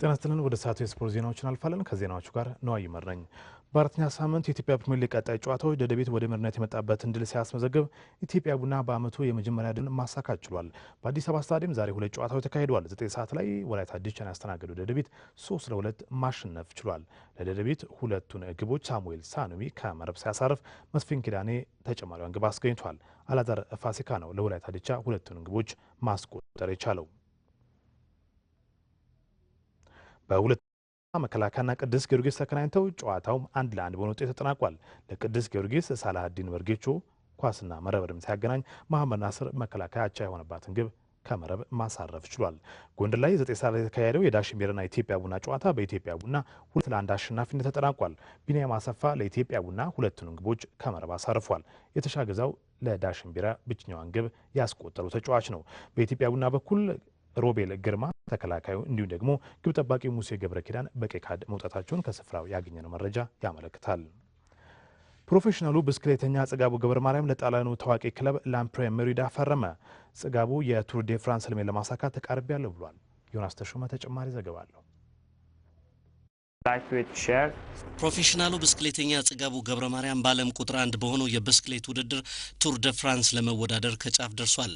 ጤና ይስጥልን ወደ ሰዓቱ የስፖርት ዜናዎችን አልፋለን። ከዜናዎቹ ጋር ነዋይ ይመረኝ። በአራተኛ ሳምንት የኢትዮጵያ ፕሪሚየር ሊግ ቀጣይ ጨዋታዎች ደደቢት ወደ መሪነት የመጣበትን ድል ሲያስመዘግብ ኢትዮጵያ ቡና በአመቱ የመጀመሪያ ድል ማሳካት ችሏል። በአዲስ አበባ ስታዲየም ዛሬ ሁለት ጨዋታዎች ተካሂደዋል። 9 ሰዓት ላይ ወላይታ ዲቻን ያስተናገደው ደደቢት 3-2 ማሸነፍ ችሏል። ለደደቢት ሁለቱን ግቦች ሳሙኤል ሳኑሚ ከመረብ ሲያሳርፍ መስፍን ኪዳኔ ተጨማሪውን ግብ አስገኝቷል። አላዛር ፋሲካ ነው ለወላይታ ዲቻ ሁለቱን ግቦች ማስቆጠር የቻለው። በሁለት መከላከያና ቅዱስ ጊዮርጊስ ተገናኝተው ጨዋታው 1-1 በሆነ ውጤት ተጠናቋል። ለቅዱስ ጊዮርጊስ ሳላሃዲን በርጌቾ ኳስና መረብንም ሲያገናኝ መሐመድ ናስር መከላከያ አቻ የሆነባትን ግብ ከመረብ ማሳረፍ ችሏል። ጎንደር ላይ 9 ሰዓት ላይ የተካሄደው የዳሽን ቢራና ኢትዮጵያ ቡና ጨዋታ በኢትዮጵያ ቡና 2-1 አሸናፊነት ተጠናቋል። ቢኒያም አሰፋ ለኢትዮጵያ ቡና ሁለቱንም ግቦች ከመረብ አሳርፏል። የተሻገዛው ለዳሽን ቢራ ብቸኛዋን ግብ ያስቆጠረው ተጫዋች ነው። በኢትዮጵያ ቡና በኩል ሮቤል ግርማ ተከላካዩ እንዲሁም ደግሞ ግብ ጠባቂ ሙሴ ገብረ ኪዳን በቀይ ካርድ መውጣታቸውን ከስፍራው ያገኘነው መረጃ ያመለክታል። ፕሮፌሽናሉ ብስክሌተኛ ጽጋቡ ገብረ ማርያም ለጣሊያኑ ታዋቂ ክለብ ላምፕሬ ሜሪዳ ፈረመ። ጽጋቡ የቱር ዴ ፍራንስ ህልሜን ለማሳካት ተቃርቤያለሁ ብሏል። ዮናስ ተሾመ ተጨማሪ ዘገባ አለው። ፕሮፌሽናሉ ብስክሌተኛ ጽጋቡ ገብረ ማርያም በዓለም ቁጥር 1 በሆነው የብስክሌት ውድድር ቱር ደ ፍራንስ ለመወዳደር ከጫፍ ደርሷል።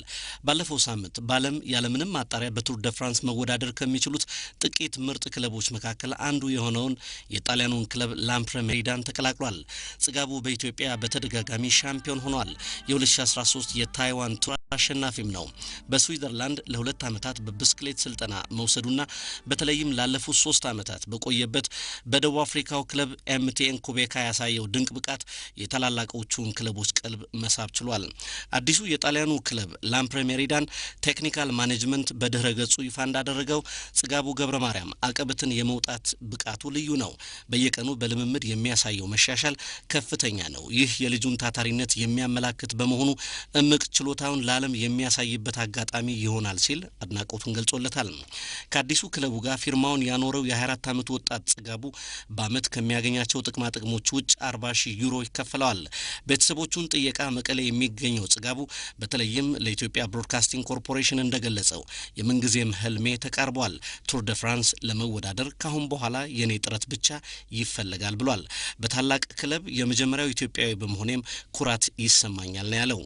ባለፈው ሳምንት በዓለም ያለምንም ማጣሪያ በቱር ደ ፍራንስ መወዳደር ከሚችሉት ጥቂት ምርጥ ክለቦች መካከል አንዱ የሆነውን የጣሊያኑን ክለብ ላምፕሬ ሜሪዳን ተቀላቅሏል። ጽጋቡ በኢትዮጵያ በተደጋጋሚ ሻምፒዮን ሆኗል። የ2013 የታይዋን ቱር አሸናፊም ነው። በስዊዘርላንድ ለ2 ዓመታት በብስክሌት ስልጠና መውሰዱና በተለይም ላለፉት 3 ዓመታት በቆየበት በደቡብ አፍሪካው ክለብ ኤምቲኤን ኩቤካ ያሳየው ድንቅ ብቃት የታላላቆቹን ክለቦች ቀልብ መሳብ ችሏል። አዲሱ የጣሊያኑ ክለብ ላምፕሬ ሜሪዳን ቴክኒካል ማኔጅመንት በድህረ ገጹ ይፋ እንዳደረገው ጽጋቡ ገብረ ማርያም አቀበትን የመውጣት ብቃቱ ልዩ ነው። በየቀኑ በልምምድ የሚያሳየው መሻሻል ከፍተኛ ነው። ይህ የልጁን ታታሪነት የሚያመላክት በመሆኑ እምቅ ችሎታውን ለዓለም የሚያሳይበት አጋጣሚ ይሆናል ሲል አድናቆቱን ገልጾለታል። ከአዲሱ ክለቡ ጋር ፊርማውን ያኖረው የ24 ዓመቱ ወጣት ጽጋቡ በአመት ከሚያገኛቸው ጥቅማ ጥቅሞች ውጭ 40,000 ዩሮ ይከፈለዋል። ቤተሰቦቹን ጥየቃ መቀሌ የሚገኘው ጽጋቡ በተለይም ለኢትዮጵያ ብሮድካስቲንግ ኮርፖሬሽን እንደገለጸው የምንጊዜም ህልሜ ተቃርቧል። ቱር ደ ፍራንስ ለመወዳደር ካሁን በኋላ የኔ ጥረት ብቻ ይፈልጋል ብሏል። በታላቅ ክለብ የመጀመሪያው ኢትዮጵያዊ በመሆኔም ኩራት ይሰማኛል ነው ያለው።